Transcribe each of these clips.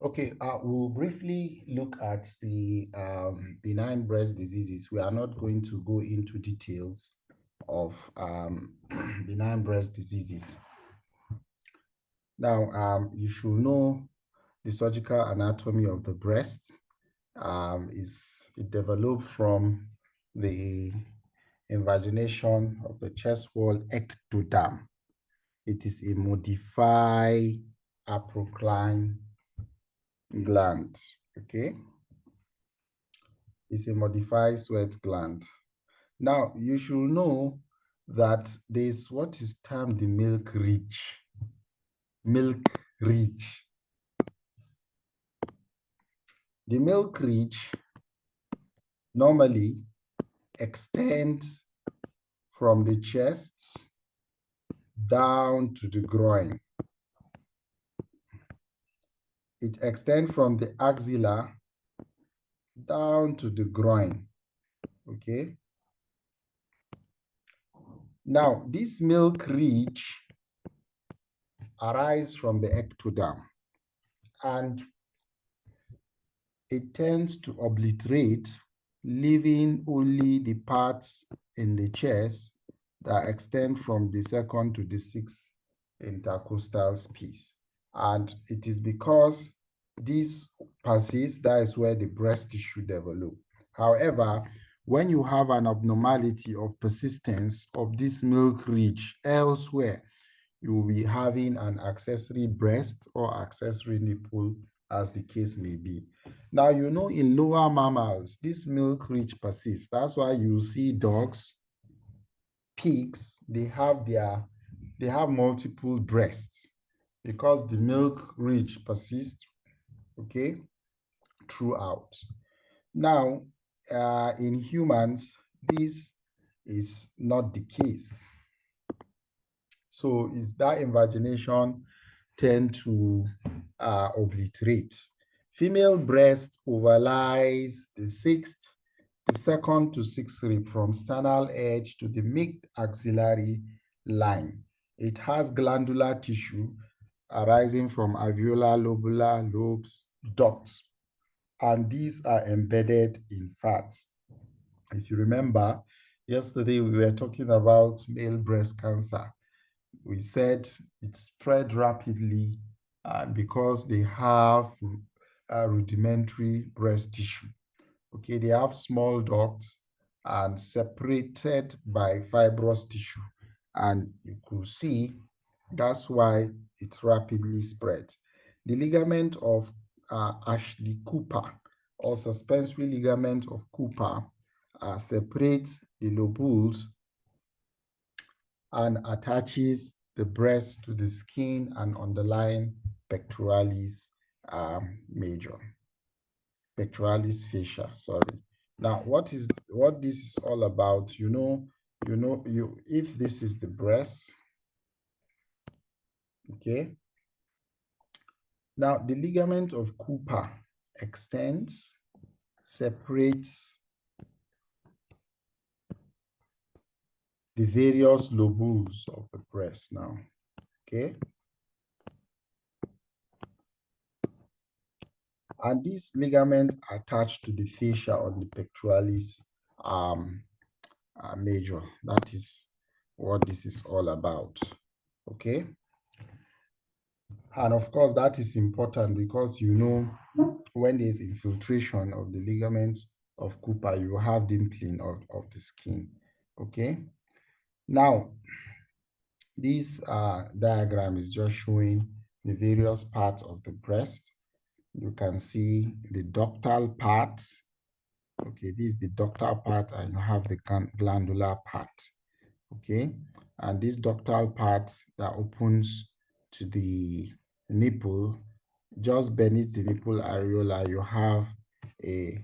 Okay, we'll briefly look at the benign breast diseases. We are not going to go into details of benign breast diseases. Now, you should know the surgical anatomy of the breast. It developed from the invagination of the chest wall ectoderm. It is a modified apocrine gland. Okay, it's a modified sweat gland. Now, you should know that there's what is termed the milk ridge. Milk ridge. The milk ridge normally extends from the chest down to the groin. It extends from the axilla down to the groin. Okay. Now, this milk ridge arises from the ectoderm, and it tends to obliterate, leaving only the parts in the chest that extend from the second to the sixth intercostal space. And it is because this persists, that is where the breast tissue develops. However, when you have an abnormality of persistence of this milk ridge elsewhere, you will be having an accessory breast or accessory nipple, as the case may be. Now, you know, in lower mammals, this milk ridge persists. That's why you see dogs, pigs, they have multiple breasts because the milk ridge persists, okay, throughout. Now, in humans, this is not the case. So is that invagination tend to obliterate. Female breast overlies the second to sixth rib from sternal edge to the mid-axillary line. It has glandular tissue arising from alveolar, lobular, lobes, ducts, and these are embedded in fat. If you remember, yesterday we were talking about male breast cancer. We said it spread rapidly because they have rudimentary breast tissue. Okay, they have small ducts and separated by fibrous tissue. And you could see that's why it rapidly spreads. The ligament of Ashley Cooper or suspensory ligament of Cooper separates the lobules and attaches the breast to the skin and underlying pectoralis major, pectoralis fascia, sorry. Now, what this is all about, if this is the breast, okay. Now, the ligament of Cooper extends, separates the various lobules of the breast now, okay. And this ligament attached to the fascia on the pectoralis major. That is what this is all about, okay. And of course, that is important because when there's infiltration of the ligament of Cooper, you have dimpling of the skin, okay. Now, this diagram is just showing the various parts of the breast. You can see the ductal part. Okay, this is the ductal part, and you have the glandular part. Okay, and this ductal part that opens to the nipple, just beneath the nipple areola, you have a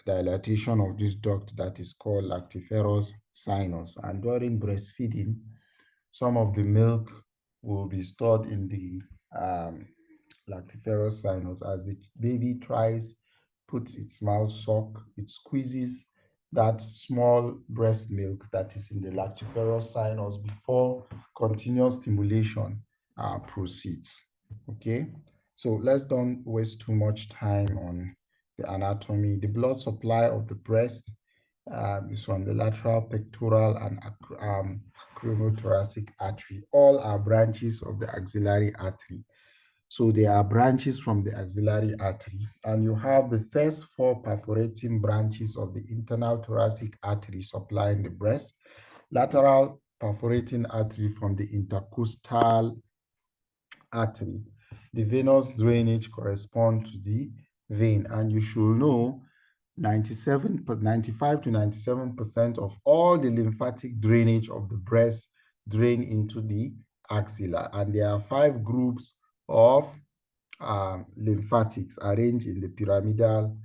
dilatation of this duct that is called lactiferous sinus. And during breastfeeding, some of the milk will be stored in the lactiferous sinus. As the baby tries, puts its mouth suck, it squeezes that small breast milk that is in the lactiferous sinus before continuous stimulation proceeds. Okay, So let's don't waste too much time on the anatomy. The blood supply of the breast, this one, the lateral pectoral and acromothoracic artery, all are branches of the axillary artery. So they are branches from the axillary artery, and you have the first four perforating branches of the internal thoracic artery supplying the breast, lateral perforating artery from the intercostal artery. The venous drainage corresponds to the vein, and you should know 95 to 97% of all the lymphatic drainage of the breast drain into the axilla, and there are 5 groups of lymphatics arranged in the pyramidal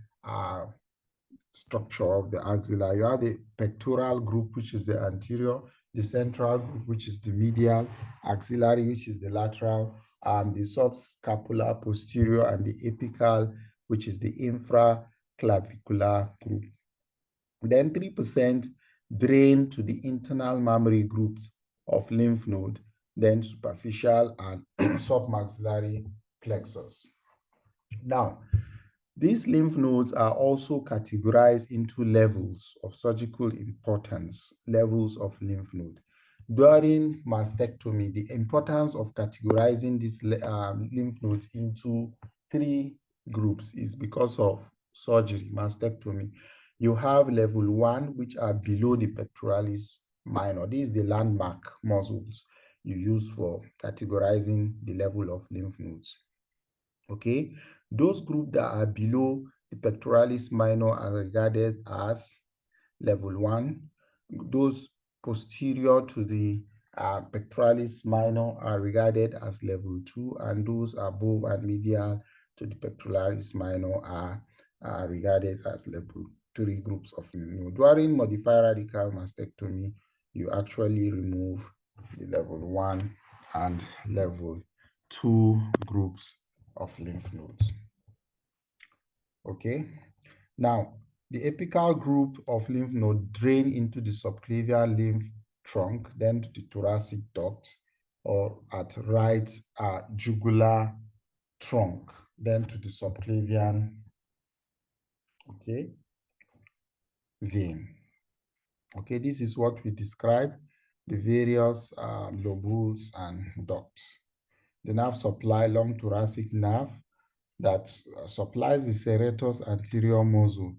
structure of the axilla. You have the pectoral group, which is the anterior, the central group, which is the medial, axillary, which is the lateral, the subscapular posterior, and the apical, which is the infraclavicular group. Then 3% drain to the internal mammary groups of lymph node, then superficial and submaxillary plexus. Now, these lymph nodes are also categorized into levels of surgical importance, levels of lymph node. During mastectomy, the importance of categorizing these lymph nodes into 3 groups is because of surgery, mastectomy. You have level 1, which are below the pectoralis minor. This is the landmark muscles you use for categorizing the level of lymph nodes. Okay, those groups that are below the pectoralis minor are regarded as level 1. Those posterior to the pectoralis minor are regarded as level 2, and those above and medial to the pectoralis minor are regarded as level 3 groups of lymph node. During modified radical mastectomy, you actually remove the level 1 and level 2 groups of lymph nodes. Okay, now the apical group of lymph node drain into the subclavian lymph trunk, then to the thoracic duct, or at right jugular trunk, then to the subclavian, okay, vein. Okay, this is what we describe the various lobules and ducts. The nerve supply, long thoracic nerve, that supplies the serratus anterior muscle,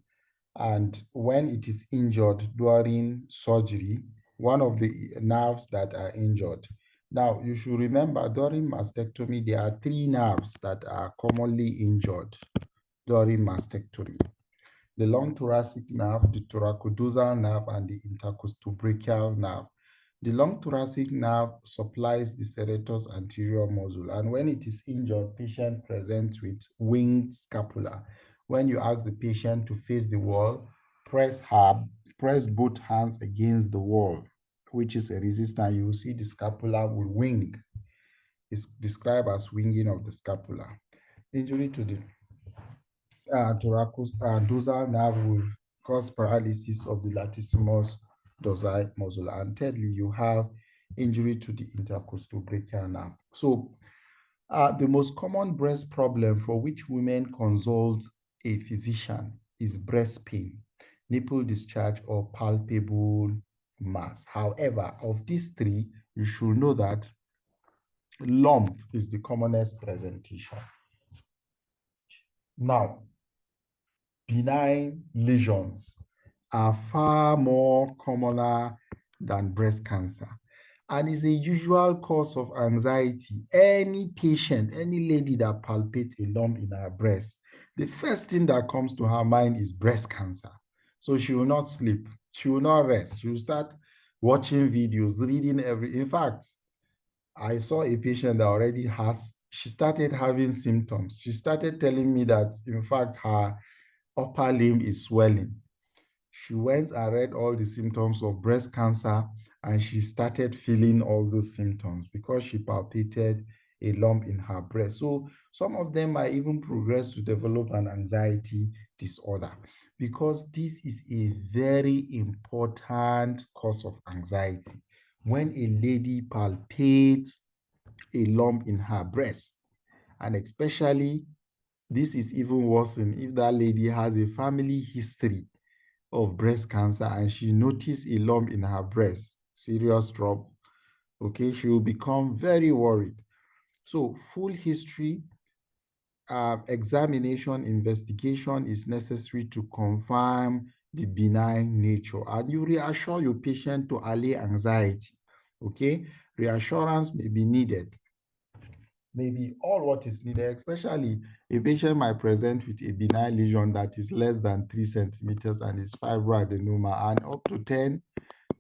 and when it is injured during surgery, one of the nerves that are injured. Now, you should remember during mastectomy, there are 3 nerves that are commonly injured during mastectomy: the long thoracic nerve, the thoracodorsal nerve, and the intercostobrachial nerve. The long thoracic nerve supplies the serratus anterior muscle, and when it is injured, patient presents with winged scapula. When you ask the patient to face the wall, press both hands against the wall, which is a resistance. You will see the scapula will wing. It's described as winging of the scapula. Injury to the dorsal nerve will cause paralysis of the latissimus dorsi muscle. And thirdly, you have injury to the intercostobrachial nerve. So the most common breast problem for which women consult a physician is breast pain, nipple discharge, or palpable mass. However, of these 3, you should know that lump is the commonest presentation. Now, benign lesions are far more commoner than breast cancer and is a usual cause of anxiety. Any patient, any lady that palpates a lump in her breast, the first thing that comes to her mind is breast cancer. So she will not sleep, she will not rest, she will start watching videos, reading in fact, I saw a patient that already she started having symptoms. She started telling me that, in fact, her upper limb is swelling. She went and read all the symptoms of breast cancer, and she started feeling all those symptoms because she palpated a lump in her breast. So some of them might even progress to develop an anxiety disorder, because this is a very important cause of anxiety. When a lady palpates a lump in her breast, And especially, this is even worse if that lady has a family history of breast cancer and she noticed a lump in her breast, serious trouble. Okay, she will become very worried. So, full history, examination, investigation is necessary to confirm the benign nature. And you reassure your patient to allay anxiety. Okay, reassurance may be needed, maybe all what is needed, especially a patient might present with a benign lesion that is less than 3 centimeters and is fibroadenoma, and up to 10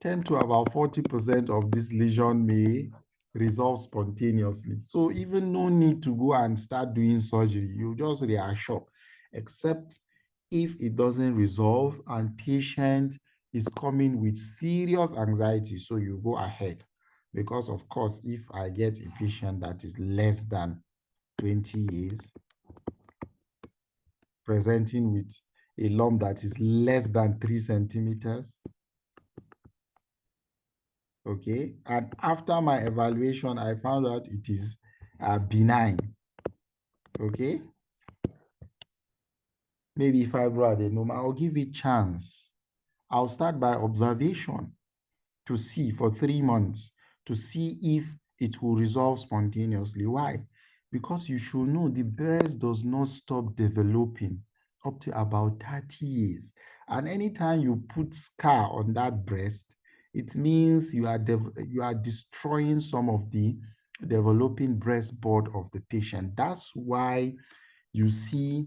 to about 40% of this lesion may resolve spontaneously. So even no need to go and start doing surgery. You just reassure, except if it doesn't resolve and patient is coming with serious anxiety. So you go ahead. Because of course, if I get a patient that is less than 20 years, presenting with a lump that is less than 3 centimeters, okay, and after my evaluation, I found out it is benign, okay, maybe fibroadenoma, I'll give it chance. I'll start by observation to see for 3 months to see if it will resolve spontaneously. Why? Because you should know the breast does not stop developing up to about 30 years. And anytime you put scar on that breast, it means you are destroying some of the developing breastboard of the patient. That's why you see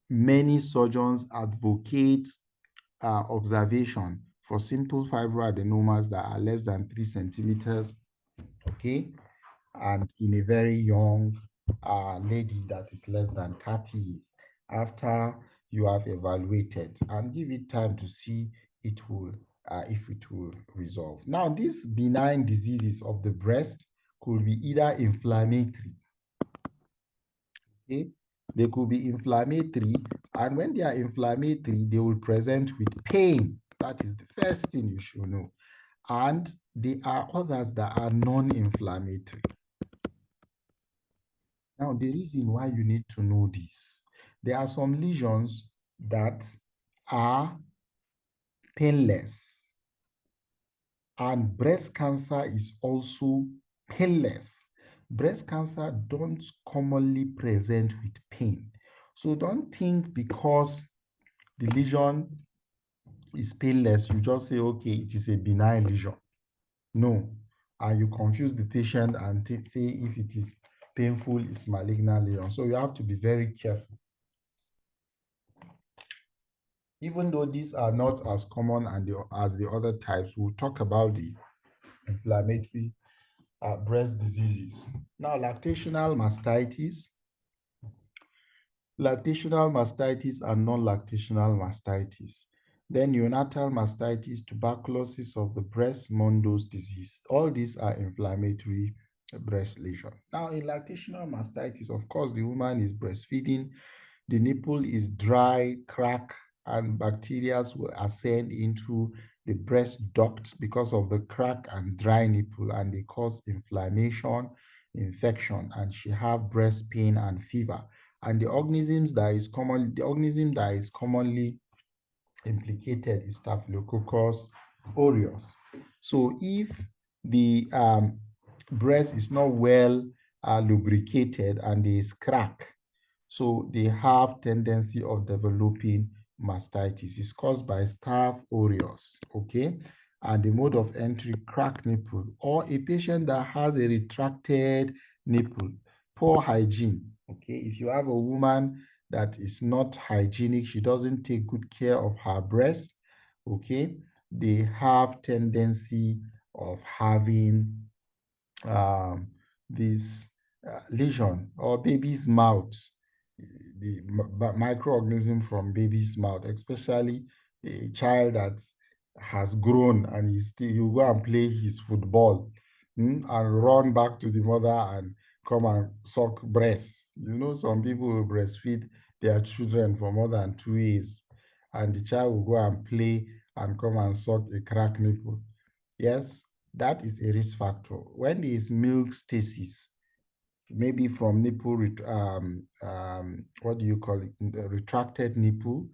many surgeons advocate observation for simple fibroadenomas that are less than 3 centimeters, okay, and in a very young lady that is less than 30 years, after you have evaluated, and give it time to see it will if it will resolve. Now, these benign diseases of the breast could be either inflammatory, okay, they could be inflammatory, and when they are inflammatory, they will present with pain. That is the first thing you should know. And there are others that are non-inflammatory. Now, the reason why you need to know this, there are some lesions that are painless, and breast cancer is also painless. Breast cancer don't commonly present with pain. So don't think because the lesion is painless, you just say, okay, it is a benign lesion. No. And you confuse the patient and say if it is painful, it's malignant lesion. So you have to be very careful. Even though these are not as common as the other types, we'll talk about the inflammatory breast diseases. Now, lactational mastitis and non-lactational mastitis. Then neonatal mastitis, tuberculosis of the breast, Mondos's disease. All these are inflammatory breast lesion. Now, in lactational mastitis, of course, the woman is breastfeeding, the nipple is dry, crack, and bacteria will ascend into the breast duct because of the crack and dry nipple, and they cause inflammation, infection, and she have breast pain and fever. And the organism that is commonly implicated is Staphylococcus aureus. So if the breast is not well lubricated and there is crack, so they have tendency of developing mastitis. It's caused by Staph aureus, okay? And the mode of entry, cracked nipple, or a patient that has a retracted nipple, poor hygiene, okay? If you have a woman that is not hygienic, she doesn't take good care of her breast, okay? They have tendency of having this lesion, or baby's mouth, the microorganism from baby's mouth, especially a child that has grown and he's still, you go and play his football and run back to the mother and come and suck breast. You know, some people will breastfeed their children for more than 2 years, and the child will go and play and come and suck a cracked nipple. Yes, that is a risk factor. When there is milk stasis, maybe from nipple, what do you call it, retracted nipple,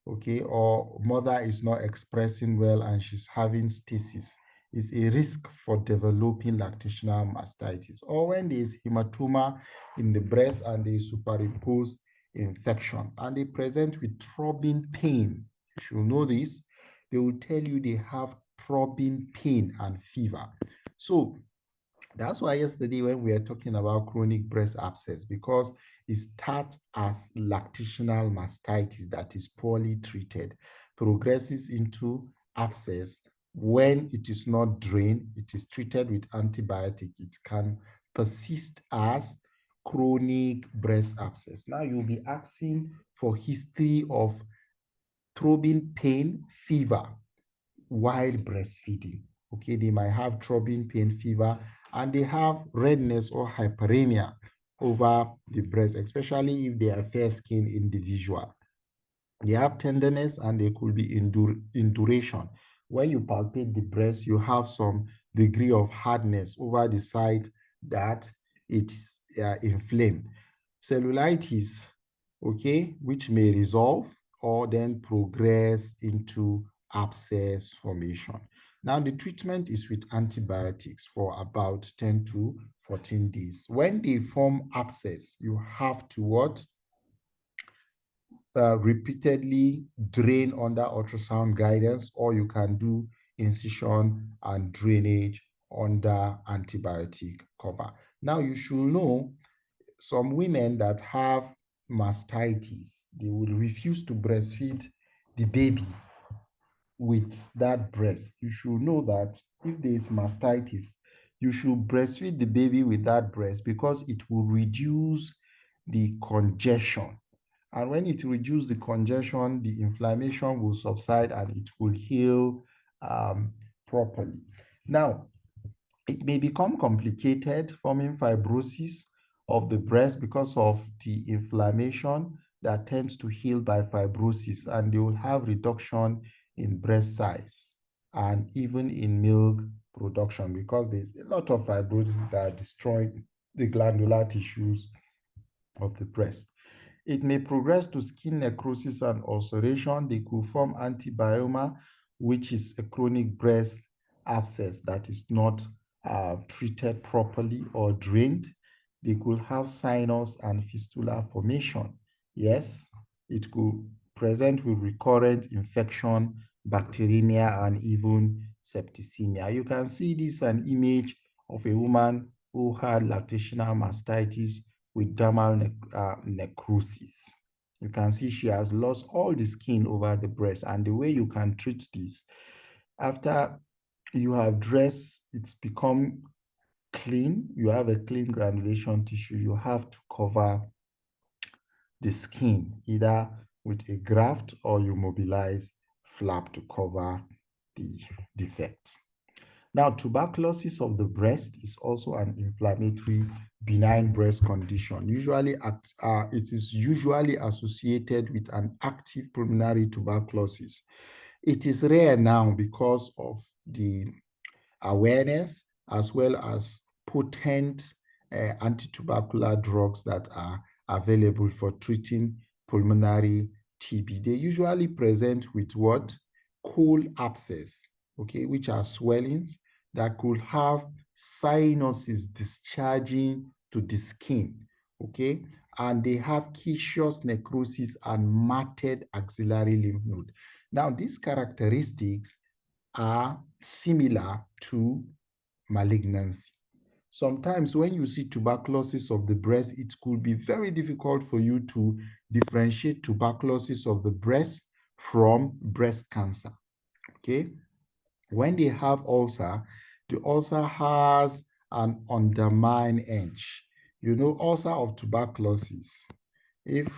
okay, or mother is not expressing well and she's having stasis, is a risk for developing lactational mastitis. Or when there is hematoma in the breast and they superimpose infection and they present with throbbing pain, you should know this. They will tell you they have throbbing pain and fever. So that's why yesterday when we were talking about chronic breast abscess, because it starts as lactational mastitis that is poorly treated, progresses into abscess. When it is not drained, it is treated with antibiotic. It can persist as chronic breast abscess. Now you'll be asking for history of throbbing pain, fever while breastfeeding. Okay, they might have throbbing pain, fever, and they have redness or hyperemia over the breast, especially if they are fair-skinned individual. They have tenderness and they could be in duration. When you palpate the breast, you have some degree of hardness over the side that it's inflamed. Cellulitis, okay, which may resolve or then progress into abscess formation. Now, the treatment is with antibiotics for about 10 to 14 days. When they form abscess, you have to what? Repeatedly drain under ultrasound guidance, or you can do incision and drainage under antibiotic cover. Now, you should know some women that have mastitis, they will refuse to breastfeed the baby with that breast. You should know that if there is mastitis, you should breastfeed the baby with that breast because it will reduce the congestion. And when it reduces the congestion, the inflammation will subside and it will heal properly. Now, it may become complicated, forming fibrosis of the breast because of the inflammation that tends to heal by fibrosis, and they will have reduction in breast size and even in milk production because there's a lot of fibrosis that are destroying the glandular tissues of the breast. It may progress to skin necrosis and ulceration. They could form antibioma, which is a chronic breast abscess that is not treated properly or drained. They could have sinus and fistula formation. Yes, it could present with recurrent infection, bacteremia, and even septicemia. You can see this an image of a woman who had lactational mastitis with dermal necrosis. You can see she has lost all the skin over the breast, and the way you can treat this, after you have dressed, it's become clean, you have a clean granulation tissue, you have to cover the skin either with a graft or you mobilize flap to cover the defect. Now, tuberculosis of the breast is also an inflammatory benign breast condition. It is usually associated with an active pulmonary tuberculosis. It is rare now because of the awareness as well as potent anti-tubercular drugs that are available for treating pulmonary TB. They usually present with what? Cold abscess, okay, which are swellings that could have sinuses discharging to the skin, okay, and they have caseous necrosis and matted axillary lymph node. Now, these characteristics are similar to malignancy. Sometimes when you see tuberculosis of the breast, it could be very difficult for you to differentiate tuberculosis of the breast from breast cancer, okay? When they have ulcer, the ulcer has an undermined edge. You know, ulcer of tuberculosis, if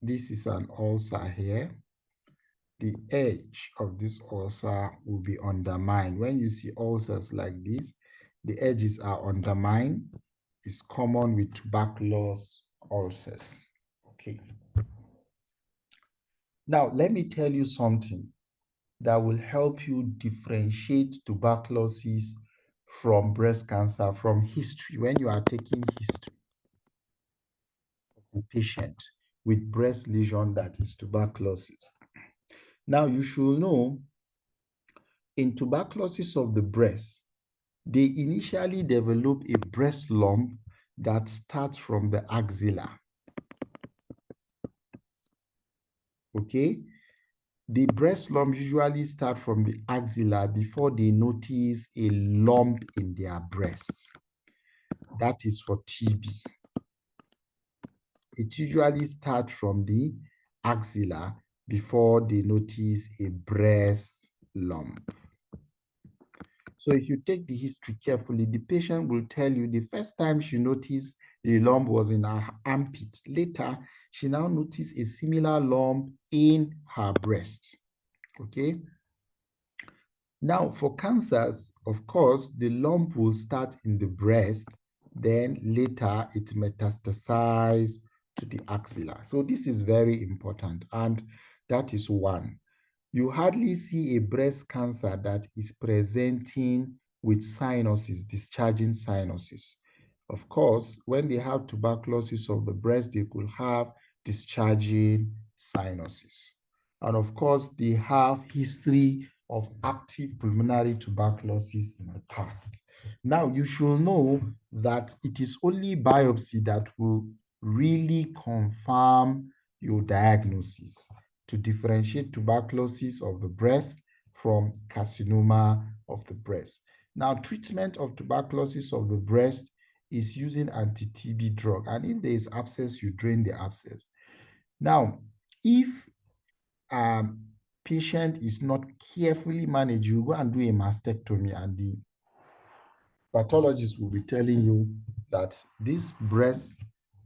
this is an ulcer here, the edge of this ulcer will be undermined. When you see ulcers like this, the edges are undermined. It's common with tuberculous ulcers. Okay. Now, let me tell you something that will help you differentiate tuberculosis from breast cancer from history when you are taking history. a patient with breast lesion that is tuberculosis. Now, you should know in tuberculosis of the breast, they initially develop a breast lump that starts from the axilla. Okay? The breast lump usually start from the axilla before they notice a lump in their breasts. That is for TB. It usually starts from the axilla before they notice a breast lump. So if you take the history carefully, the patient will tell you the first time she noticed the lump was in her armpit. Later, she now noticed a similar lump in her breast. Okay. Now, for cancers, of course, the lump will start in the breast, then later it metastasizes to the axilla. So this is very important, and that is one. You hardly see a breast cancer that is presenting with sinuses, discharging sinuses. Of course, when they have tuberculosis of the breast, they could have discharging sinuses. And of course, they have history of active pulmonary tuberculosis in the past. Now, you should know that it is only biopsy that will really confirm your diagnosis to differentiate tuberculosis of the breast from carcinoma of the breast. Now, treatment of tuberculosis of the breast is using anti-TB drug. And if there is abscess, you drain the abscess. Now, if patient is not carefully managed, you go and do a mastectomy, and the pathologist will be telling you that this breast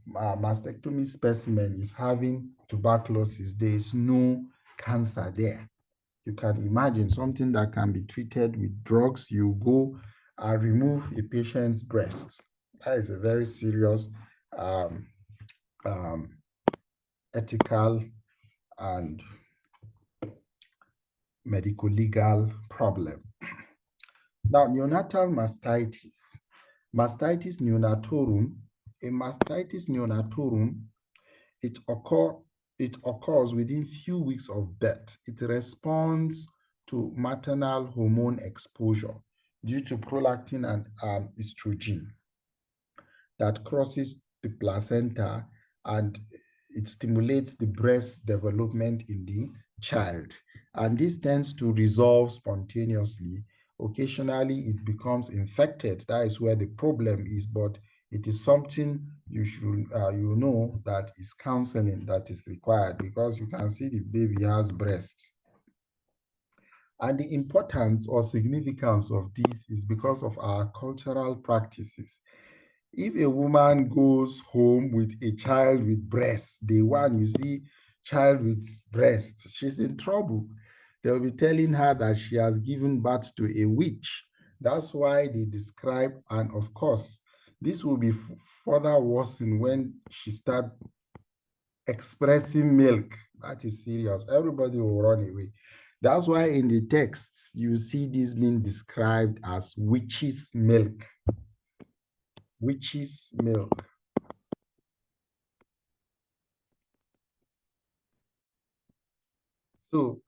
mastectomy specimen is having tuberculosis. There is no cancer there. You can imagine something that can be treated with drugs. You go and remove a patient's breast. That is a very serious ethical and medico-legal problem. Now, neonatal mastitis. Mastitis neonatorum. A mastitis neonatorum, it occurs within few weeks of birth. It responds to maternal hormone exposure due to prolactin and estrogen that crosses the placenta, and it stimulates the breast development in the child. And this tends to resolve spontaneously. Occasionally, it becomes infected. That is where the problem is, but it is something you should you know that is counseling that is required, because you can see the baby has breast. And the importance or significance of this is because of our cultural practices. If a woman goes home with a child with breasts, day one, you see child with breast, she's in trouble. They'll be telling her that she has given birth to a witch. That's why they describe, and of course, this will be further worsened when she starts expressing milk. That is serious. Everybody will run away. That's why in the texts, you see this being described as witch's milk. Witch's milk. So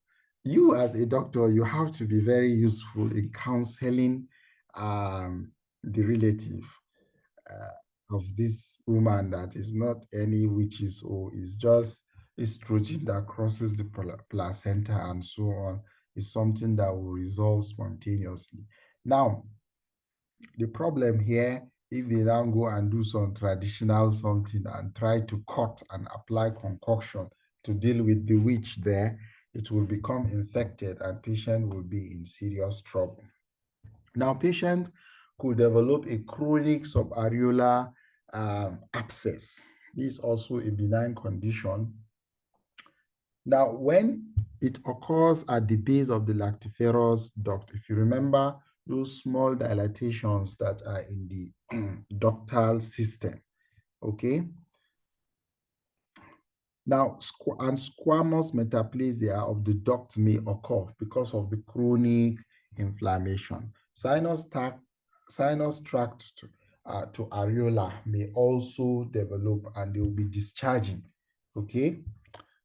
you as a doctor, you have to be very useful in counseling the relative of this woman that is not any witches, or is just estrogen that crosses the placenta and so on, is something that will resolve spontaneously. Now, the problem here, if they now go and do some traditional something and try to cut and apply concoction to deal with the witch there, it will become infected and patient will be in serious trouble. Now, patient could develop a chronic subareolar abscess. This is also a benign condition. Now, when it occurs at the base of the lactiferous duct, if you remember those small dilatations that are in the ductal system, okay? Now, squamous metaplasia of the duct may occur because of the chronic inflammation. Sinus tract to areola may also develop, and they will be discharging, okay,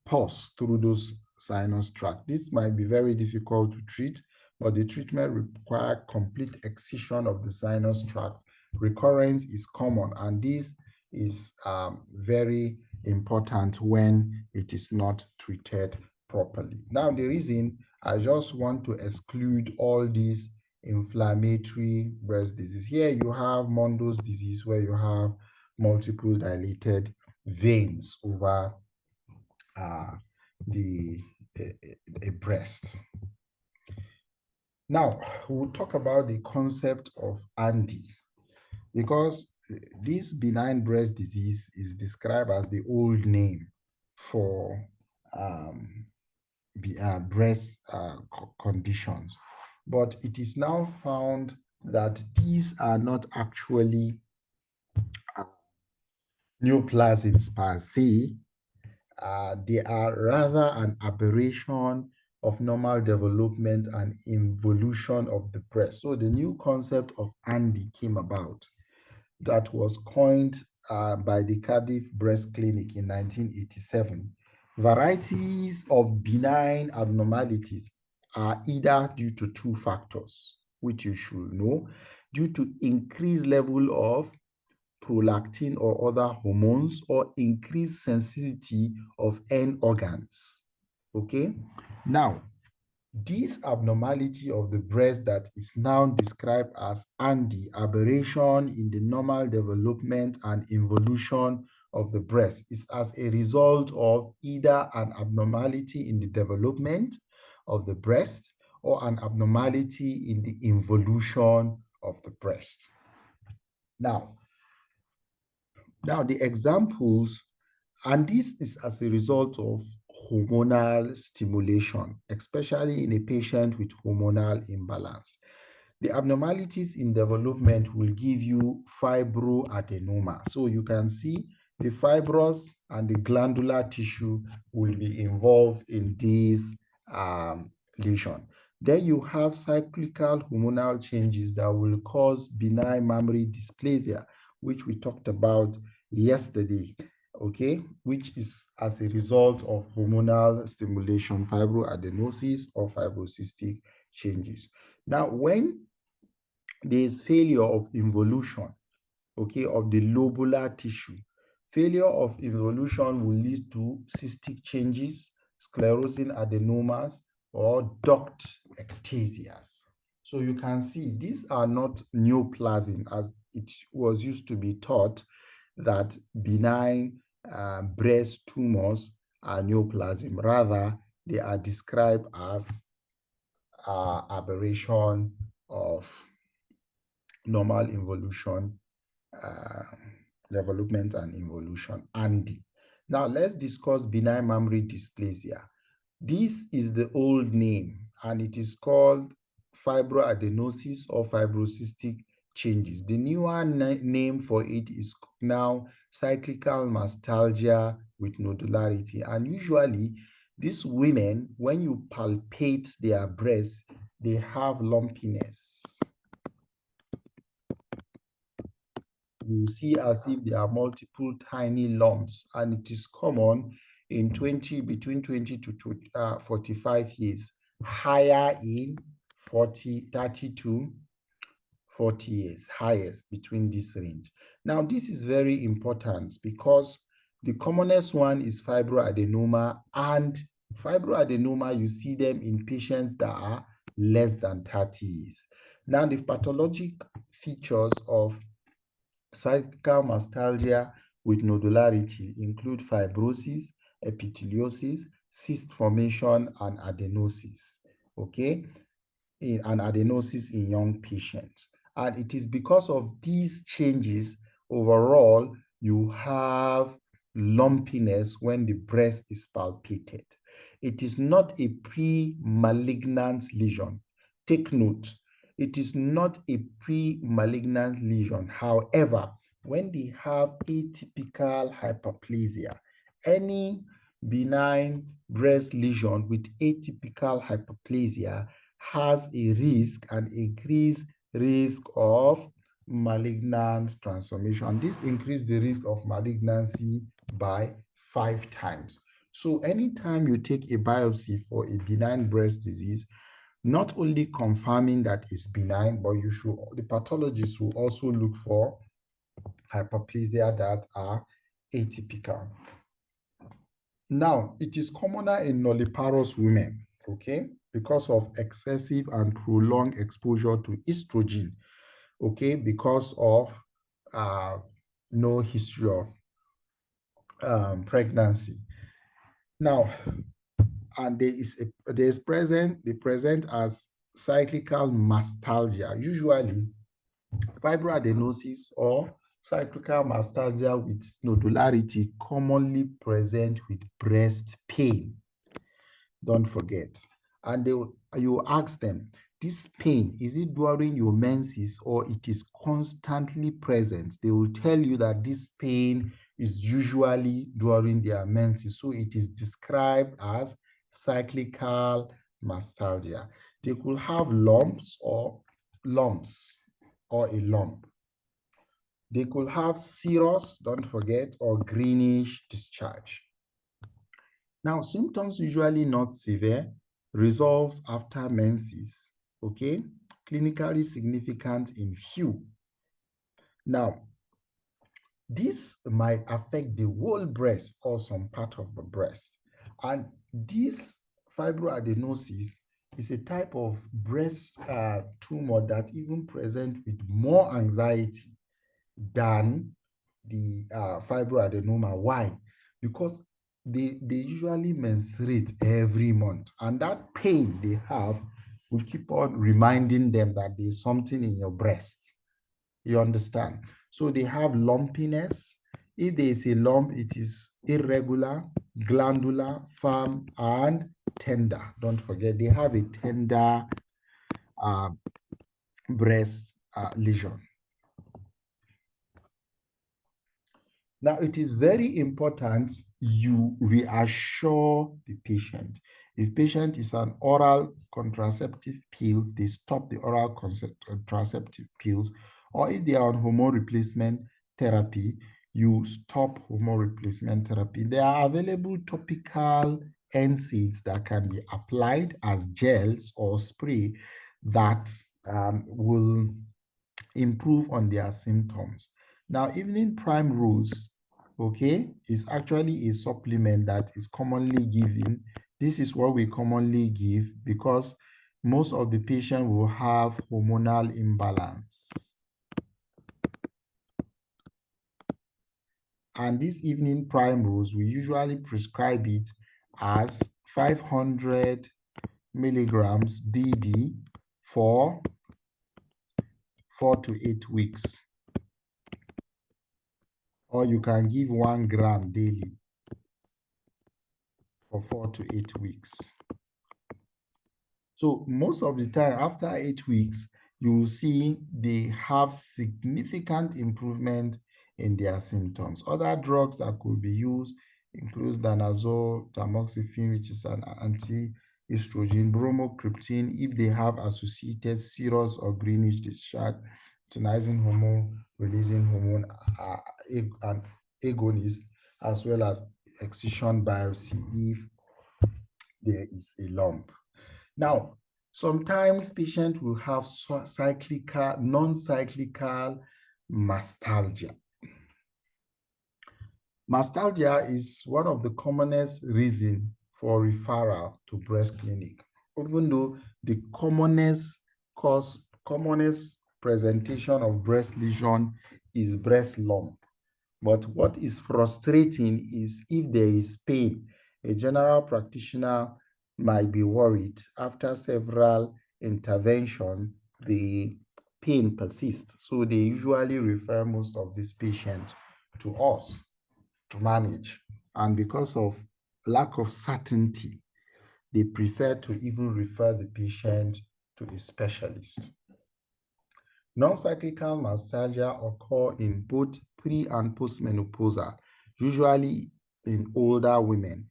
pus through those sinus tract. This might be very difficult to treat, but the treatment requires complete excision of the sinus tract. Recurrence is common, and this is very important when it is not treated properly. Now, the reason I just want to exclude all these inflammatory breast disease. Here you have Mondo's disease, where you have multiple dilated veins over uh, the a breast. Now, we'll talk about the concept of Andy, because this benign breast disease is described as the old name for breast conditions. But it is now found that these are not actually neoplasms per se. They are rather an aberration of normal development and involution of the breast. So the new concept of Andy came about, that was coined by the Cardiff Breast Clinic in 1987. Varieties of benign abnormalities are either due to two factors, which you should know: due to increased level of prolactin or other hormones, or increased sensitivity of end organs. Okay, now this abnormality of the breast that is now described as Andy, aberration in the normal development and involution of the breast, is as a result of either an abnormality in the development of the breast or an abnormality in the involution of the breast. Now the examples, and this is as a result of hormonal stimulation, especially in a patient with hormonal imbalance. The abnormalities in development will give you fibroadenoma. So you can see the fibrous and the glandular tissue will be involved in this lesion. Then you have cyclical hormonal changes that will cause benign mammary dysplasia, which we talked about yesterday, okay, which is as a result of hormonal stimulation, fibroadenosis or fibrocystic changes. Now, when there is failure of involution, okay, of the lobular tissue, failure of involution will lead to cystic changes, sclerosing adenomas, or duct ectasias. So you can see these are not neoplasm as it was used to be taught, that benign breast tumors are neoplasm. Rather, they are described as aberration of normal involution, uh, development and involution, ANDI. Now let's discuss benign mammary dysplasia. This is the old name, and it is called fibroadenosis or fibrocystic changes. The newer name for it is now cyclical mastalgia with nodularity. And usually, these women, when you palpate their breasts, they have lumpiness. You see as if there are multiple tiny lumps, and it is common in between 20 to 45 years, higher in 30 to 40 years, highest between this range. Now, this is very important because the commonest one is fibroadenoma, and fibroadenoma, you see them in patients that are less than 30 years. Now, the pathologic features of cyclical mastalgia with nodularity include fibrosis, epitheliosis, cyst formation, and adenosis. Okay, and adenosis in young patients. And it is because of these changes overall you have lumpiness when the breast is palpated. It is not a pre-malignant lesion. Take note, it is not a pre-malignant lesion. However, when they have atypical hyperplasia, any benign breast lesion with atypical hyperplasia has a risk, an increased risk of malignant transformation. This increased the risk of malignancy by 5 times. So anytime you take a biopsy for a benign breast disease, not only confirming that it's benign, but the pathologist will also look for hyperplasia that are atypical. Now, it is commoner in nulliparous women, okay, because of excessive and prolonged exposure to estrogen, okay, because of no history of pregnancy. Now, and they present as cyclical mastalgia, usually fibroadenosis or cyclical mastalgia with nodularity commonly present with breast pain. Don't forget. And you ask them, this pain, is it during your menses or it is constantly present? They will tell you that this pain is usually during their menses. So it is described as cyclical mastalgia. They could have lumps or a lump. They could have serous, don't forget, or greenish discharge. Now, symptoms usually not severe, resolves after menses, okay? Clinically significant in few. Now, this might affect the whole breast or some part of the breast. And this fibroadenosis is a type of breast tumor that even present with more anxiety than the fibroadenoma. Why? Because they usually menstruate every month, and that pain they have will keep on reminding them that there's something in your breast. You understand? So they have lumpiness. If there is a lump, it is irregular, glandular, firm, and tender. Don't forget, they have a tender breast lesion. Now, it is very important you reassure the patient. If patient is on oral contraceptive pills, they stop the oral contraceptive pills, or if they are on hormone replacement therapy, you stop hormone replacement therapy. There are available topical NSAIDs that can be applied as gels or spray that will improve on their symptoms. Now, evening prime rose, okay, is actually a supplement that is commonly given. This is what we commonly give because most of the patient will have hormonal imbalance. And this evening prime rose, we usually prescribe it as 500 milligrams BD for 4 to 8 weeks. Or you can give 1 gram daily for 4 to 8 weeks. So most of the time, after 8 weeks, you will see they have significant improvement in their symptoms. Other drugs that could be used includes danazole, tamoxifen, which is an anti-estrogen, bromocriptine, if they have associated serous or greenish discharge, luteinizing hormone, releasing hormone, and agonist, as well as excision biopsy if there is a lump. Now, sometimes patients will have cyclical, non-cyclical mastalgia. Mastalgia is one of the commonest reasons for referral to breast clinic, even though the commonest presentation of breast lesion is breast lump. But what is frustrating is if there is pain, a general practitioner might be worried after several interventions, the pain persists. So they usually refer most of these patients to us to manage. And because of lack of certainty, they prefer to even refer the patient to a specialist. Non-cyclical mastalgia occur in both pre- and postmenopausal, usually in older women.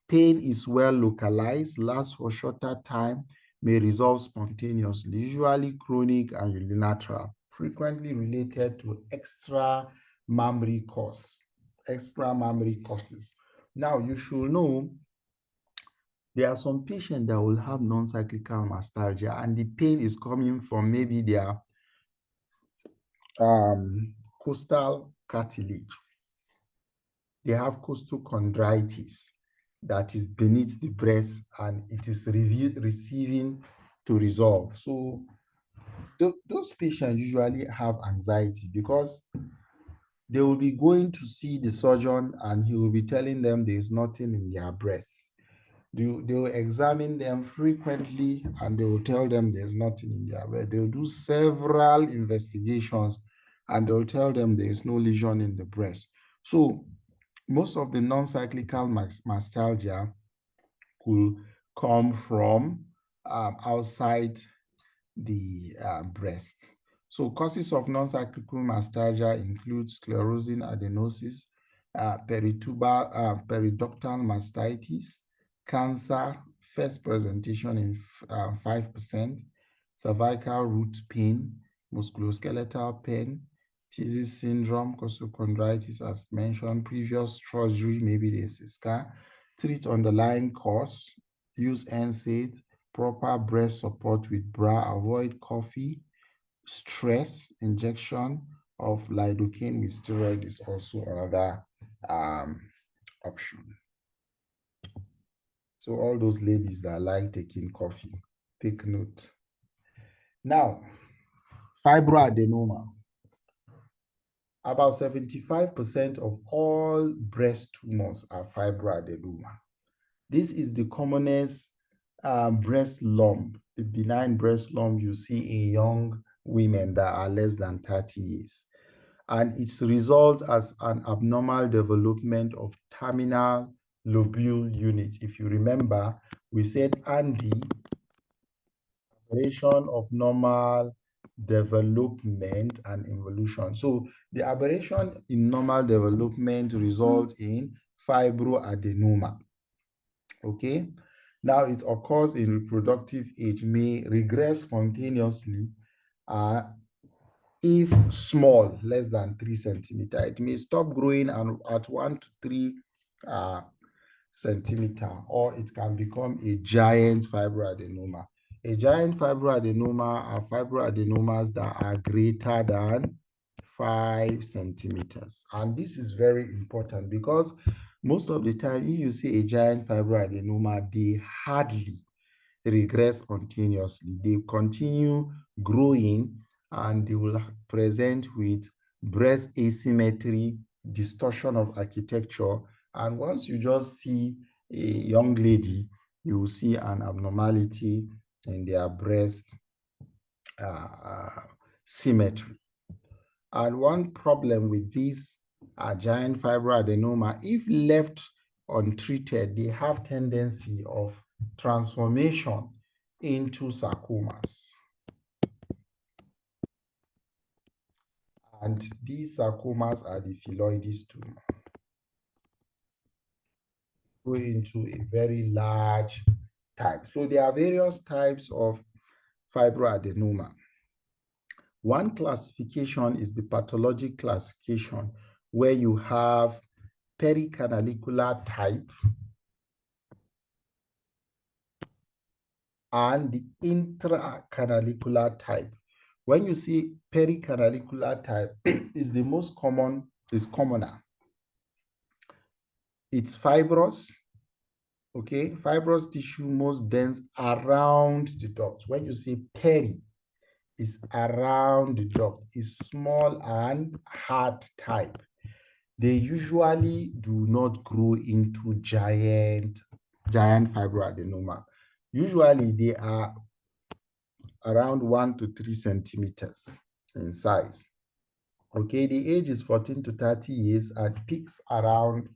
Pain is well localized, lasts for shorter time, may resolve spontaneously, usually chronic and unilateral. frequently related to extra mammary costs, extra mammary causes. Now, you should know there are some patients that will have non-cyclical mastalgia, and the pain is coming from maybe their costal cartilage. They have costochondritis that is beneath the breast, and it is receiving to resolve. So those patients usually have anxiety because they will be going to see the surgeon and he will be telling them there is nothing in their breast. They will examine them frequently and they will tell them there's nothing in their breast. They will do several investigations and they'll tell them there is no lesion in the breast. So most of the non-cyclical mastalgia could come from outside the breast. So causes of non-cyclical mastalgia include sclerosing adenosis, periductal mastitis, cancer, first presentation in 5%, cervical root pain, musculoskeletal pain, Tietze syndrome, costochondritis, as mentioned, previous surgery, maybe there's a scar, treat underlying cause, use NSAID, proper breast support with bra, avoid coffee, stress, injection of lidocaine with steroid is also another option. So all those ladies that like taking coffee, take note. Now, fibroadenoma. About 75% of all breast tumors are fibroadenoma. This is the commonest breast lump, the benign breast lump you see in young women that are less than 30 years. And it results as an abnormal development of terminal lobule unit. If you remember, we said Andy, aberration of normal development and involution. So the aberration in normal development results in fibroadenoma. Okay, now it occurs in reproductive age, may regress spontaneously if small, less than 3 centimeter. It may stop growing and at 1 to 3 centimeter, or it can become a giant fibroadenoma. A giant fibroadenoma are fibroadenomas that are greater than 5 centimeters. And this is very important because most of the time, if you see a giant fibroadenoma, they hardly regress spontaneously. They continue growing and they will present with breast asymmetry, distortion of architecture. And once you just see a young lady, you will see an abnormality in their breast symmetry. And one problem with these giant fibroadenoma, if left untreated, they have tendency of transformation into sarcomas. And these sarcomas are the phylloides tumor. Go into a very large type. So there are various types of fibroadenoma. One classification is the pathologic classification, where you have pericanalicular type and the intracanalicular type. When you see pericanalicular type, is the most common, is commoner. It's fibrous, okay? Fibrous tissue most dense around the duct. When you see peri, is around the duct, is small and hard type. They usually do not grow into giant fibroadenoma. Usually they are around 1 to 3 centimeters in size. Okay, the age is 14 to 30 years and peaks around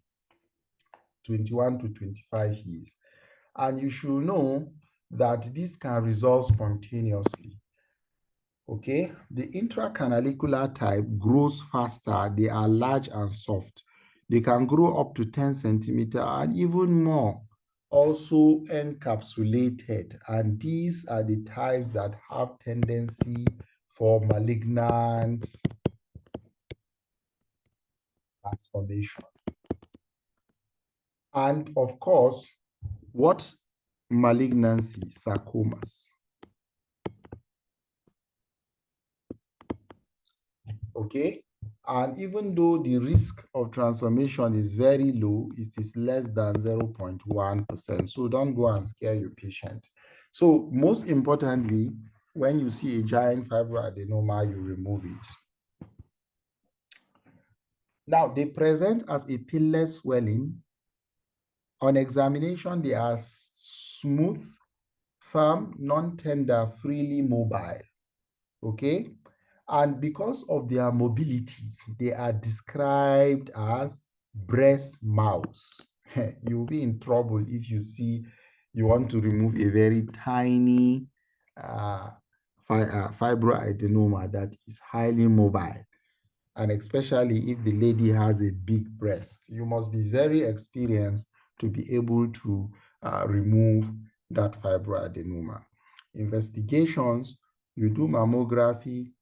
21 to 25 years. And you should know that this can resolve spontaneously. Okay, the intracanalicular type grows faster. They are large and soft. They can grow up to 10 centimeters and even more, also encapsulated. And these are the types that have tendency for malignant transformation. And of course, what malignancy? Sarcomas. Okay, and even though the risk of transformation is very low, it is less than 0.1%. So don't go and scare your patient. So most importantly, when you see a giant fibroadenoma, you remove it. Now, they present as a pillar swelling. On examination, they are smooth, firm, non-tender, freely mobile. Okay, and because of their mobility, they are described as breast mouse. You'll be in trouble if you want to remove a very tiny fibroadenoma that is highly mobile, and especially if the lady has a big breast. You must be very experienced to be able to remove that fibroadenoma. Investigations, you do mammography,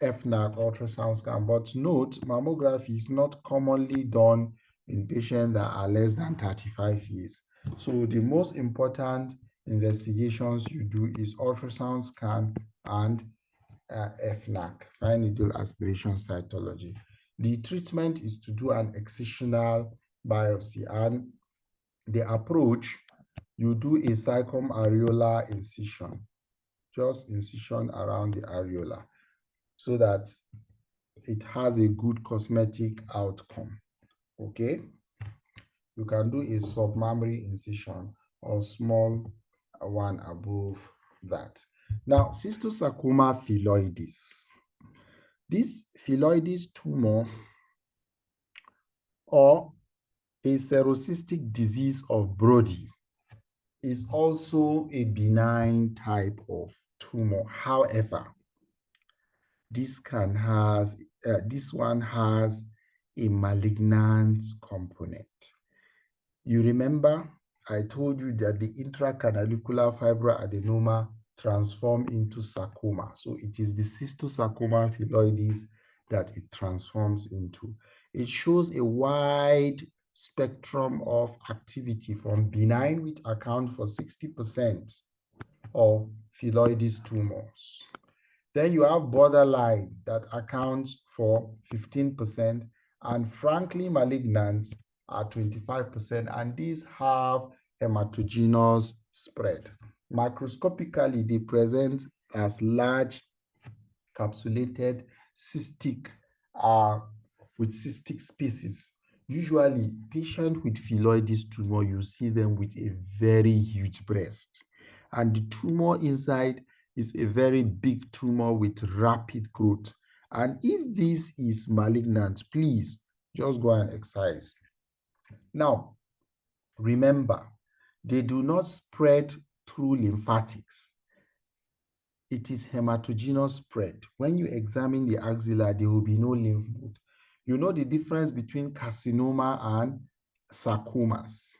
FNAC, ultrasound scan, but note, mammography is not commonly done in patients that are less than 35 years. So the most important investigations you do is ultrasound scan and FNAC, fine needle aspiration cytology. The treatment is to do an excisional biopsy, and the approach, you do a circumareolar incision, just incision around the areola, so that it has a good cosmetic outcome. Okay, you can do a submammary incision or small one above that. Now, cystosarcoma phylloides. This phylloides tumor, or a serocystic disease of Brody, is also a benign type of tumor. However, this one has a malignant component. You remember I told you that the intracanalicular fibroadenoma transform into sarcoma. So it is the cystosarcoma phylloides that it transforms into. It shows a wide spectrum of activity from benign, which account for 60% of phylloides tumors. Then you have borderline that accounts for 15%, and frankly malignant are 25%, and these have hematogenous spread. Microscopically, they present as large capsulated cystic with cystic species. Usually, patients with phylloides tumor, you see them with a very huge breast, and the tumor inside is a very big tumor with rapid growth. And if this is malignant, please just go and excise. Now, remember, they do not spread through lymphatics. It is hematogenous spread. When you examine the axilla, there will be no lymph node. You know the difference between carcinoma and sarcomas.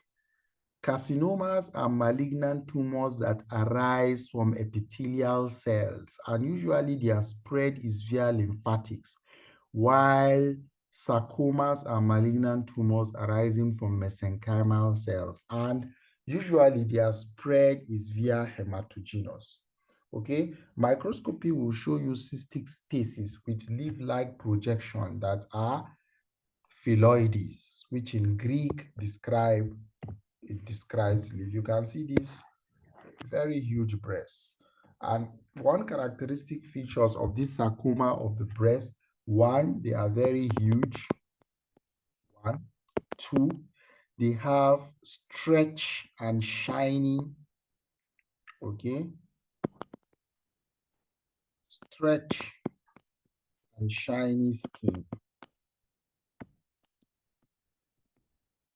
Carcinomas are malignant tumors that arise from epithelial cells, and usually their spread is via lymphatics, while sarcomas are malignant tumors arising from mesenchymal cells, and usually their spread is via hematogenous. Okay, microscopy will show you cystic spaces with leaf-like projection that are phylloides, which in Greek describes leaf. You can see this very huge breast. And one characteristic features of this sarcoma of the breast, one, they are very huge. One, two, they have stretch and shiny, okay? Stretch and shiny skin.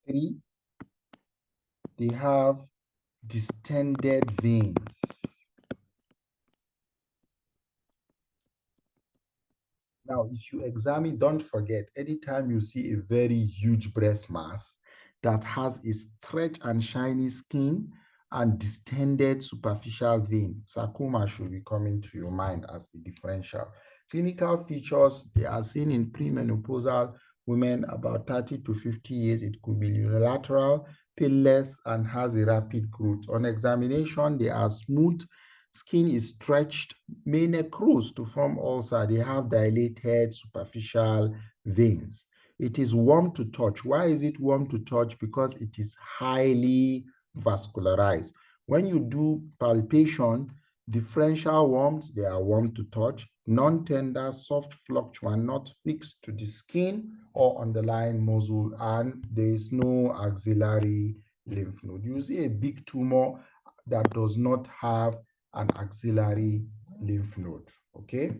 Three, they have distended veins. Now, if you examine, don't forget, anytime you see a very huge breast mass that has a stretch and shiny skin and distended superficial vein. Sarcoma should be coming to your mind as a differential. Clinical features, they are seen in premenopausal women about 30 to 50 years. It could be unilateral, painless, and has a rapid growth. On examination, they are smooth, skin is stretched, may necrose to form ulcer. They have dilated superficial veins. It is warm to touch. Why is it warm to touch? Because it is highly vascularized. When you do palpation, differential warmth, they are warm to touch, non-tender, soft fluctuant, not fixed to the skin or underlying muscle, and there is no axillary lymph node. You see a big tumor that does not have an axillary lymph node, okay?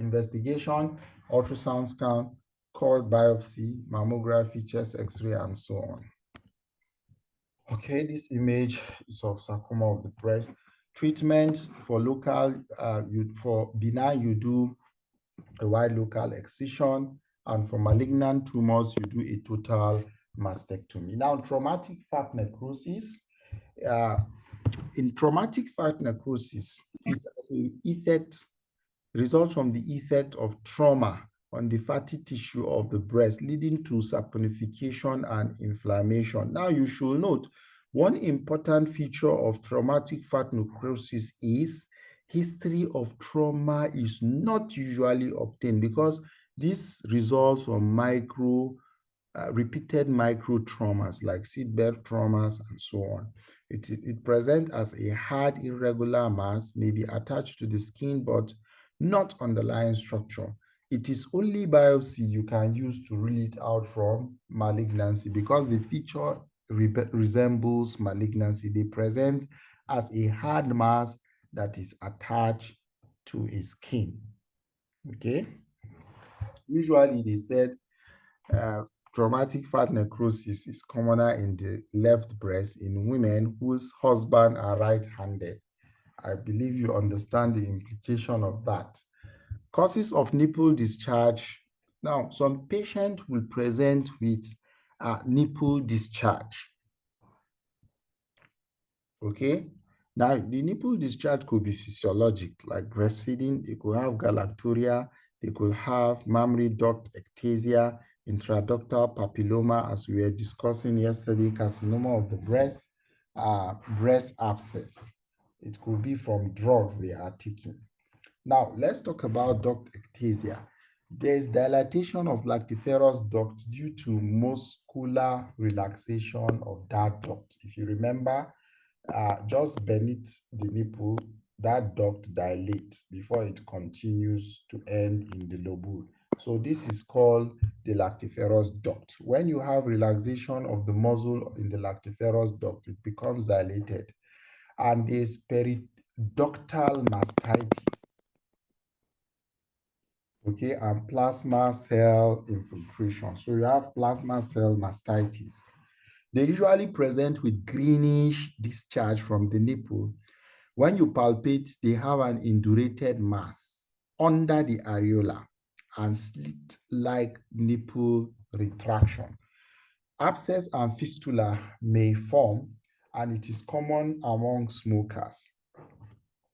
Investigation, ultrasound scan, cord biopsy, mammography, chest x-ray, and so on. Okay, this image is of sarcoma of the breast. Treatment for local, for benign, you do a wide local excision, and for malignant tumors, you do a total mastectomy. Now, traumatic fat necrosis. In traumatic fat necrosis, it's an effect, results from the effect of trauma on the fatty tissue of the breast, leading to saponification and inflammation. Now, you should note, one important feature of traumatic fat necrosis is history of trauma is not usually obtained because this results from repeated micro traumas like seatbelt traumas and so on. It presents as a hard irregular mass, may be attached to the skin, but not underlying structure. It is only biopsy you can use to rule it out from malignancy because the feature resembles malignancy. They present as a hard mass that is attached to a skin. Okay? Usually they said traumatic fat necrosis is commoner in the left breast in women whose husbands are right-handed. I believe you understand the implication of that. Causes of nipple discharge. Now, some patients will present with nipple discharge. Okay? Now, the nipple discharge could be physiologic, like breastfeeding. They could have galacturia. They could have mammary duct ectasia, intraductal papilloma, as we were discussing yesterday, carcinoma of the breast abscess. It could be from drugs they are taking. Now, let's talk about duct ectasia. There is dilatation of lactiferous duct due to muscular relaxation of that duct. If you remember, just beneath the nipple, that duct dilates before it continues to end in the lobule. So this is called the lactiferous duct. When you have relaxation of the muscle in the lactiferous duct, it becomes dilated. And there's periductal mastitis, okay, and plasma cell infiltration. So you have plasma cell mastitis. They usually present with greenish discharge from the nipple. When you palpate, they have an indurated mass under the areola and slit-like nipple retraction. Abscess and fistula may form, and it is common among smokers.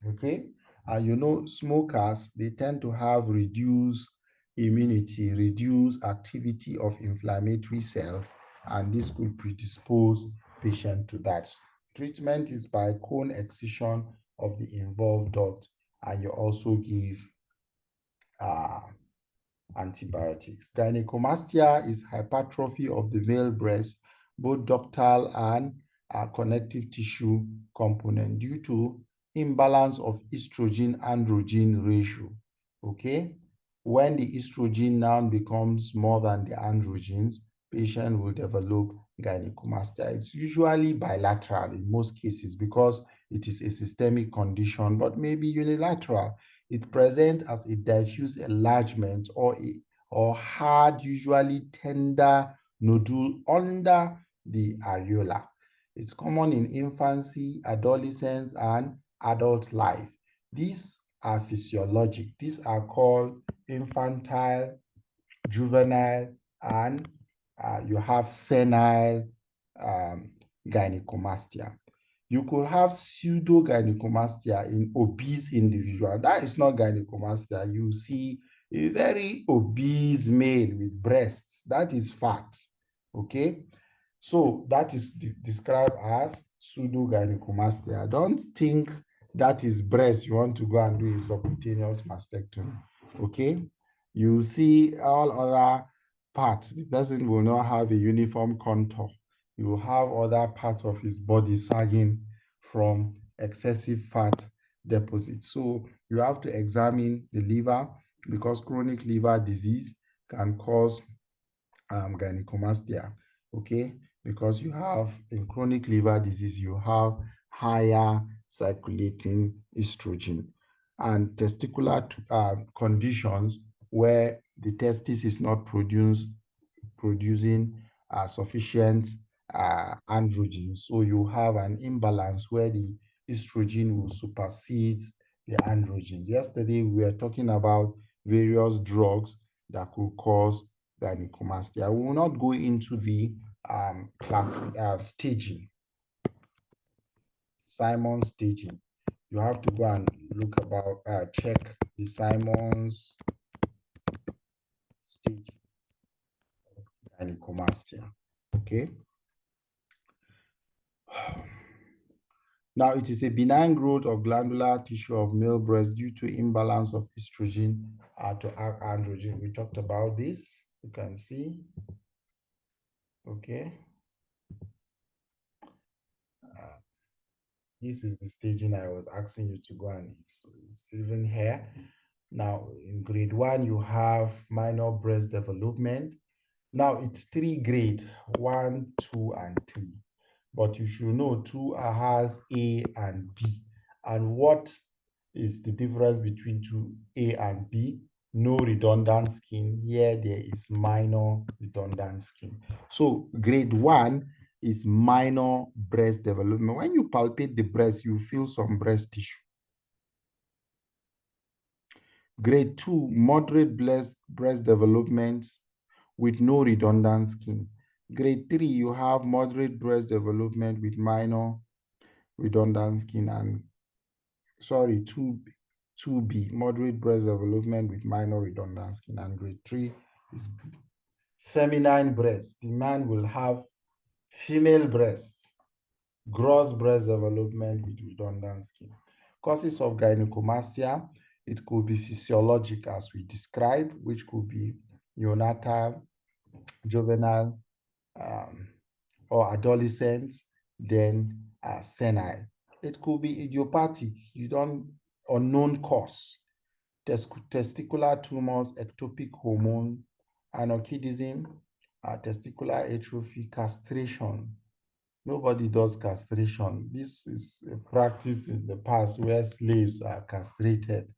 Okay, and you know, smokers, they tend to have reduced immunity, reduced activity of inflammatory cells, and this could predispose patient to that. Treatment is by cone excision of the involved duct, and you also give antibiotics. Gynecomastia is hypertrophy of the male breast, both ductal and connective tissue component due to imbalance of estrogen-androgen ratio. Okay, when the estrogen now becomes more than the androgens, patient will develop gynecomastia. It's usually bilateral in most cases because it is a systemic condition, but maybe unilateral. It presents as a diffuse enlargement or hard, usually tender nodule under the areola. It's common in infancy, adolescence, and adult life. These are physiologic. These are called infantile, juvenile, and you have senile gynecomastia. You could have pseudogynecomastia in obese individual. That is not gynecomastia. You see a very obese male with breasts. That is fat. Okay. So that is described as pseudogynecomastia. Don't think that is breast. You want to go and do a subcutaneous mastectomy. Okay. You see all other parts. The person will not have a uniform contour. You will have other parts of his body sagging from excessive fat deposit. So you have to examine the liver because chronic liver disease can cause gynecomastia, okay? Because you have in chronic liver disease, you have higher circulating estrogen and testicular conditions where the testis is not producing sufficient androgens. So you have an imbalance where the estrogen will supersede the androgens. Yesterday, we were talking about various drugs that could cause gynecomastia. We will not go into the staging, Simon staging. You have to go and look about, check the Simon's staging of gynecomastia. Okay. Now, it is a benign growth of glandular tissue of male breast due to imbalance of estrogen to androgen. We talked about this. You can see. Okay. This is the staging I was asking you to go, and it's even here. Now, in grade 1, you have minor breast development. Now, it's 3 grade, 1, 2, and 3. But you should know 2 has A and B. And what is the difference between 2A and B? No redundant skin. Here, there is minor redundant skin. So, grade 1 is minor breast development. When you palpate the breast, you feel some breast tissue. Grade 2, moderate breast development with no redundant skin. Grade 3, you have moderate breast development with minor redundant skin, and 2B, moderate breast development with minor redundant skin, and grade 3 is feminine breast. The man will have female breasts, gross breast development with redundant skin. Causes of gynecomastia, it could be physiologic as we described, which could be neonatal, juvenile, or adolescent, then senile. It could be idiopathic, unknown cause, testicular tumors, ectopic hormone, anorchidism, testicular atrophy, castration. Nobody does castration. This is a practice in the past where slaves are castrated,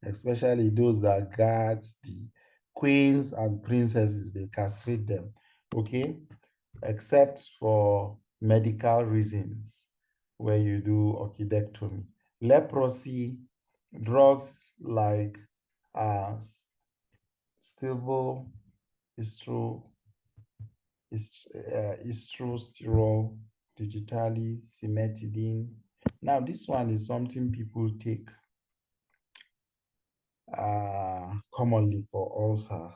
especially those that guards the queens and princesses, they castrate them, okay? Except for medical reasons where you do orchidectomy. Leprosy, drugs like stilbo, estrosterol, digitally, cimetidine. Now, this one is something people take commonly for ulcer,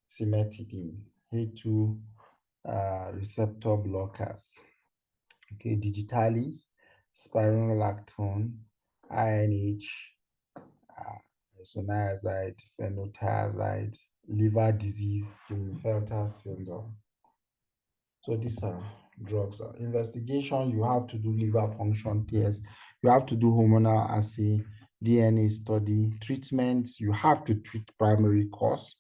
cimetidine, A2 receptor blockers. Okay, digitalis, spironolactone, INH, isoniazid, phenothiazide, liver disease, Klinefelter syndrome. So these are drugs. Investigation, you have to do liver function tests. You have to do hormonal assay, DNA study. Treatments, you have to treat primary cause.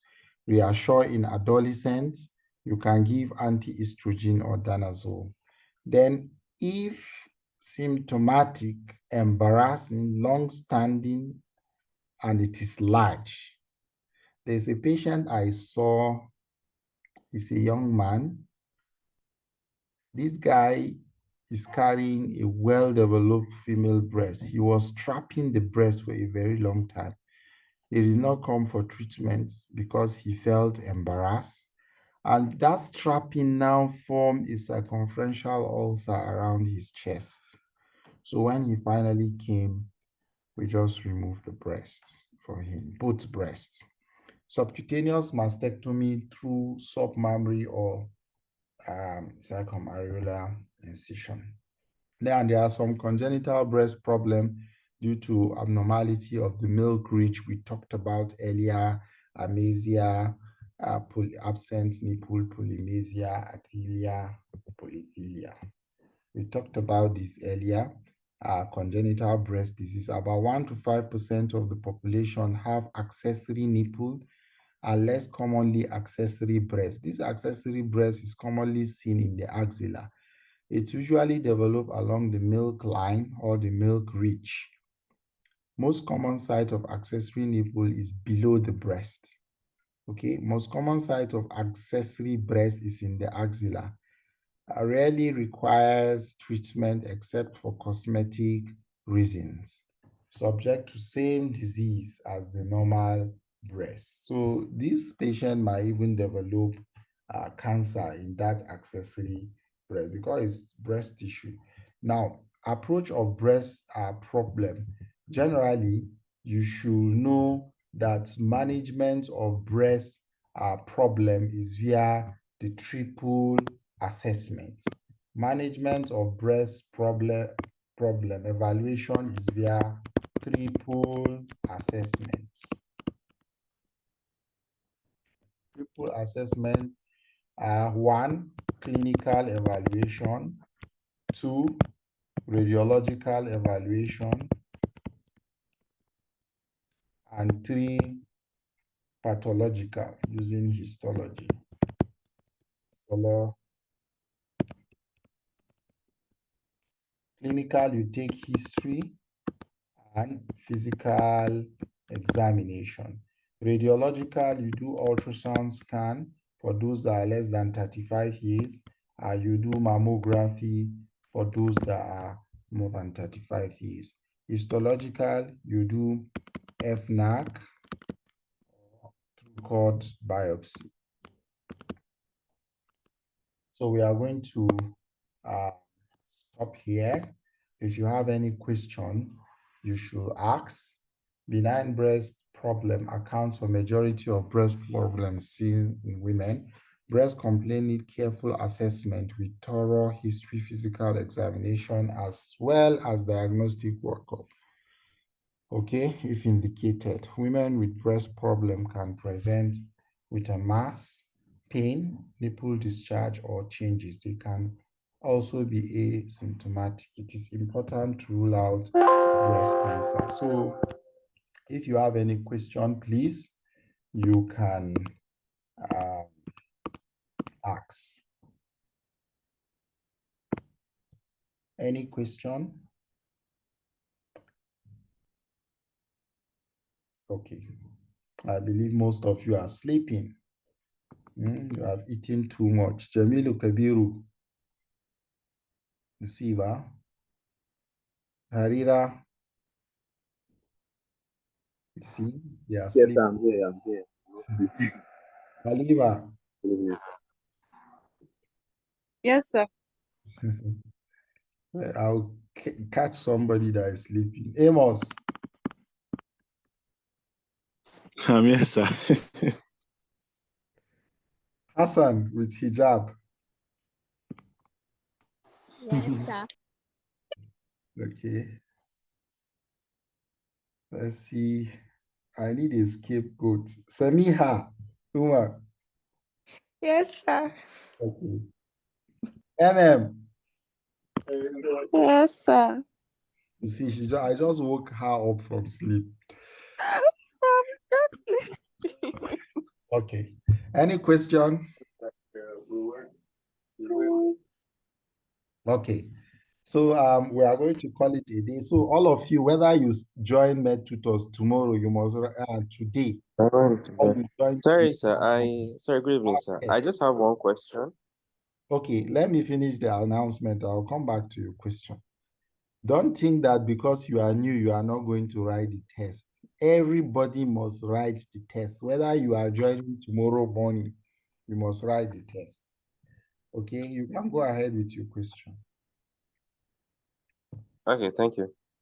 Reassure in adolescents, you can give anti-estrogen or danazole. Then if symptomatic, embarrassing, long-standing, and it is large. There's a patient I saw, he's a young man. This guy is carrying a well-developed female breast. He was strapping the breast for a very long time. He did not come for treatments because he felt embarrassed. And that strapping now formed a circumferential ulcer around his chest. So when he finally came, we just removed the breast for him, both breasts. Subcutaneous mastectomy through submammary or circumareolar incision. Then there are some congenital breast problem due to abnormality of the milk reach we talked about earlier, amasia, absent nipple polymasia, athelia, polythelia. We talked about this earlier. Congenital breast disease. About 1 to 5% of the population have accessory nipple and less commonly accessory breast. This accessory breast is commonly seen in the axilla. It usually develops along the milk line or the milk reach. Most common site of accessory nipple is below the breast. Okay, most common site of accessory breast is in the axilla. Rarely requires treatment except for cosmetic reasons, subject to same disease as the normal breast. So this patient might even develop cancer in that accessory breast because it's breast tissue. Now, approach of breast problem. Generally, you should know that management of breast problem is via the triple assessment. Management of breast problem evaluation is via triple assessment. Triple assessment are 1, clinical evaluation, 2, radiological evaluation, and 3, pathological using histology. Clinical, you take history and physical examination. Radiological, you do ultrasound scan for those that are less than 35 years. You do mammography for those that are more than 35 years. Histological, you do FNAC, through cord biopsy. So we are going to stop here. If you have any question, you should ask. Benign breast problem accounts for majority of breast problems seen in women. Breast complaint need careful assessment with thorough history, physical examination, as well as diagnostic workup. Okay, if indicated, women with breast problem can present with a mass, pain, nipple discharge, or changes. They can also be asymptomatic. It is important to rule out breast cancer. So if you have any question, please, you can ask. Any question? Okay. I believe most of you are sleeping. You have eaten too much. Jamilu Kabiru. You see, va? Harira. You see, they are Yes, sleeping. I'm here. I'm here. Haliva. Yes, sir. I'll catch somebody that is sleeping. Amos. I'm here, sir. Hassan with hijab. Yes, sir. Okay. Let's see. I need a scapegoat. Samiha. Uma. Yes, sir. Okay. MM. Yes, sir. You see, I just woke her up from sleep. Okay. Any question? Okay. So we are going to call it a day. So all of you, whether you join Med Tutors tomorrow, you must today. Or you join Sorry, today. sir. Good evening, sir. I just have one question. Okay, let me finish the announcement. I'll come back to your question. Don't think that because you are new, you are not going to write the test. Everybody must write the test. Whether you are joining tomorrow morning, you must write the test. Okay, you can go ahead with your question. Okay, thank you.